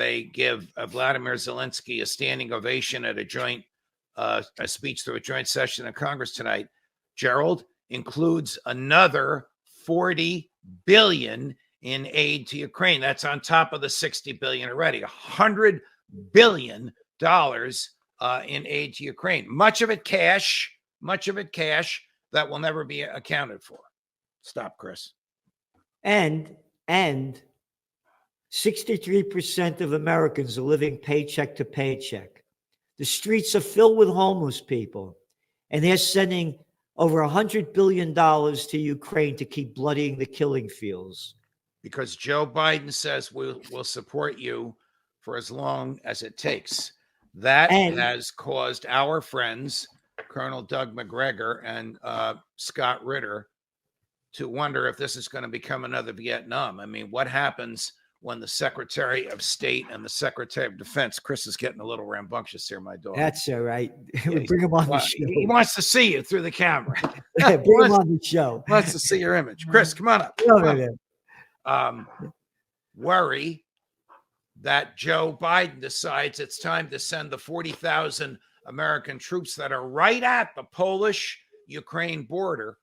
they give Vladimir Zelensky a standing ovation at a speech through a joint session in Congress tonight, Gerald, includes another $40 billion in aid to Ukraine. That's on top of the $60 billion already. $100 billion in aid to Ukraine. Much of it cash that will never be accounted for. Stop, Chris. And 63% of Americans are living paycheck to paycheck. The streets are filled with homeless people, and they're sending over $100 billion to Ukraine to keep bloodying the killing fields. Because Joe Biden says we'll support you for as long as it takes. That has caused our friends, Colonel Doug McGregor and Scott Ritter, to wonder if this is going to become another Vietnam. I mean, what happens when the Secretary of State and the Secretary of Defense, Chris is getting a little rambunctious here, my dog. That's all right. We bring him on the show. He wants to see you through the camera. Bring him on the show. Wants to see your image. Chris, come on up. Worry that Joe Biden decides it's time to send the 40,000 American troops that are right at the Polish-Ukraine border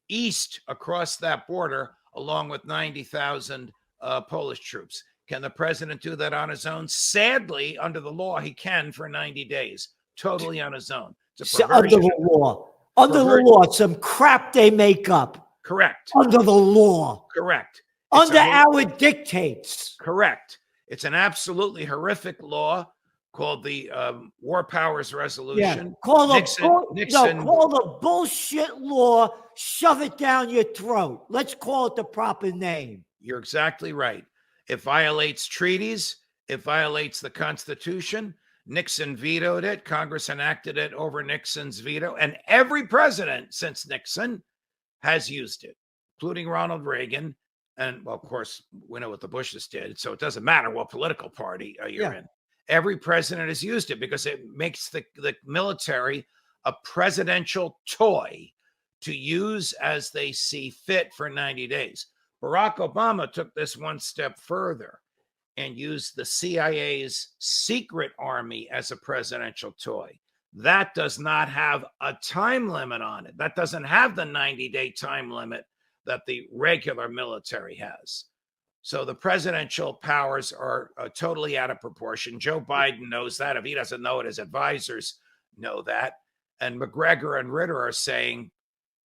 east across that border, along with 90,000 Polish troops. Can the president do that on his own? Sadly, under the law, he can for 90 days, totally on his own. Under the law. Under the law, some crap they make up. Correct. Under the law. Correct. Under our dictates. Correct. It's an absolutely horrific law called the War Powers Resolution. Yeah. Call the bullshit law, shove it down your throat. Let's call it the proper name. You're exactly right. It violates treaties. It violates the Constitution. Nixon vetoed it. Congress enacted it over Nixon's veto. And every president since Nixon has used it, including Ronald Reagan. And, well, of course, we know what the Bushes did. So it doesn't matter what political party you're in. Every president has used it because it makes the military a presidential toy to use as they see fit for 90 days. Barack Obama took this one step further and used the CIA's secret army as a presidential toy. That does not have a time limit on it. That doesn't have the 90-day time limit that the regular military has. So the presidential powers are totally out of proportion. Joe Biden knows that. If he doesn't know it, his advisors know that. And McGregor and Ritter are saying,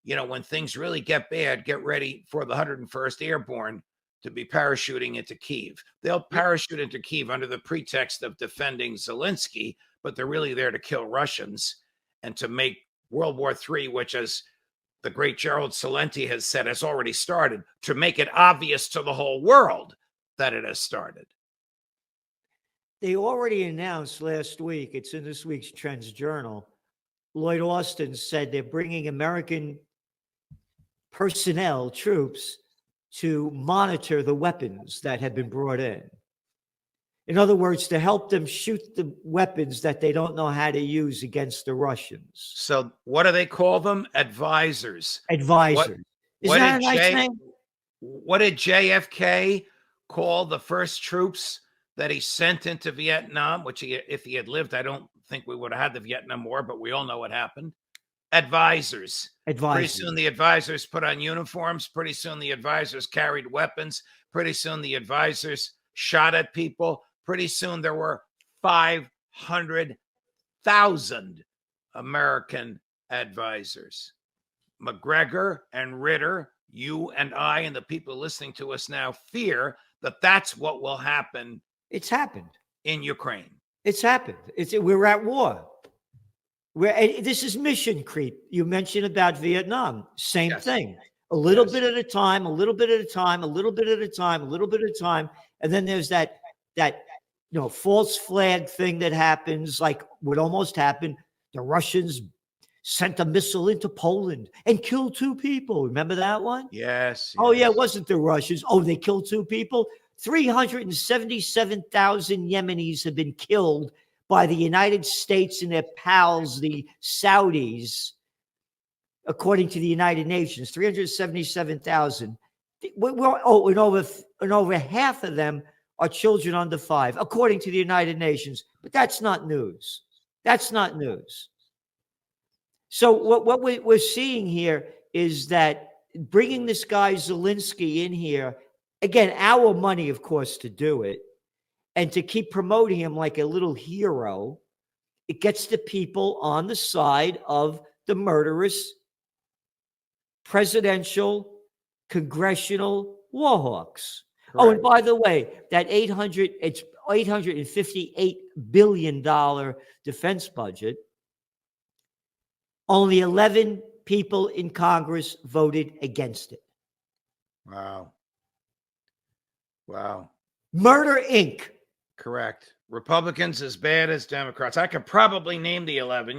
you know, when things really get bad, get ready for the 101st Airborne to be parachuting into Kyiv. They'll parachute into Kyiv under the pretext of defending Zelensky, but they're really there to kill Russians and to make World War III, which, as the great Gerald Celente has said, has already started, to make it obvious to the whole world that it has started. They already announced last week, it's in this week's Trends Journal, Lloyd Austin said they're bringing American personnel, troops, to monitor the weapons that have been brought in. In other words, to help them shoot the weapons that they don't know how to use against the Russians. So what do they call them? Advisors. Advisors. Isn't that a nice name? What did JFK call the first troops that he sent into Vietnam, which if he had lived, I don't think we would have had the Vietnam War, but we all know what happened. Advisors. Pretty soon the advisors put on uniforms. Pretty soon the advisors carried weapons. Pretty soon the advisors shot at people. Pretty soon there were 500,000 American advisors. McGregor and Ritter, you and I and the people listening to us now fear that that's what will happen. It's happened in Ukraine. It's happened. We're at war. This is mission creep. You mentioned about Vietnam. Same thing. A little bit at a time, a little bit at a time, a little bit at a time, a little bit at a time. And then there's that false flag thing that happens, like what almost happened. The Russians sent a missile into Poland and killed 2 people. Remember that one? Yes. Oh, yeah, it wasn't the Russians. Oh, they killed 2 people? 377,000 Yemenis have been killed by the United States and their pals, the Saudis, according to the United Nations. 377,000. And over half of them are children under 5, according to the United Nations. But that's not news. That's not news. So what we're seeing here is that bringing this guy Zelensky in here, again, our money, of course, to do it, and to keep promoting him like a little hero, it gets the people on the side of the murderous presidential, congressional war hawks. Correct. Oh, and by the way, that it's $858 billion defense budget. Only 11 people in Congress voted against it. Wow. Wow. Murder, Inc. Correct. Republicans as bad as Democrats. I could probably name the 11,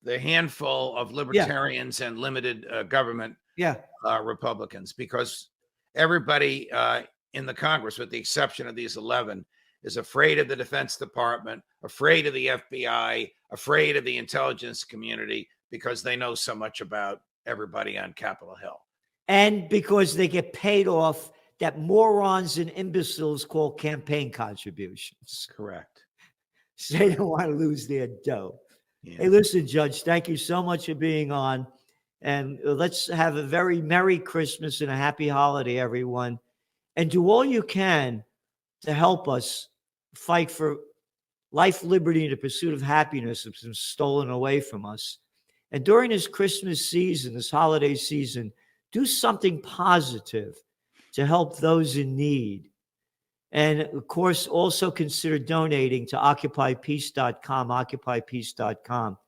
the handful of libertarians and limited government Republicans, because everybody in the Congress, with the exception of these 11, is afraid of the Defense Department, afraid of the FBI, afraid of the intelligence community, because they know so much about everybody on Capitol Hill. And because they get paid off that morons and imbeciles call campaign contributions. Correct. So they don't want to lose their dough. Yeah. Hey, listen, Judge, thank you so much for being on. And let's have a very Merry Christmas and a happy holiday, everyone. And do all you can to help us fight for life, liberty, and the pursuit of happiness that's been stolen away from us. And during this Christmas season, this holiday season, do something positive to help those in need. And of course, also consider donating to occupypeace.com,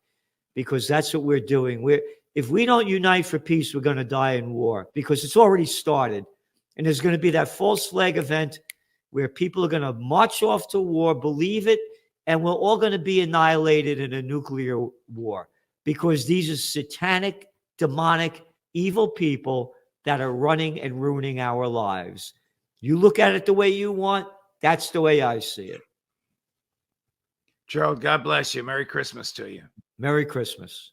because that's what we're doing. If we don't unite for peace, we're going to die in war, because it's already started. And there's going to be that false flag event where people are going to march off to war, believe it, and we're all going to be annihilated in a nuclear war, because these are satanic, demonic, evil people that are running and ruining our lives. You look at it the way you want. That's the way I see it. Gerald, God bless you. Merry Christmas to you. Merry Christmas.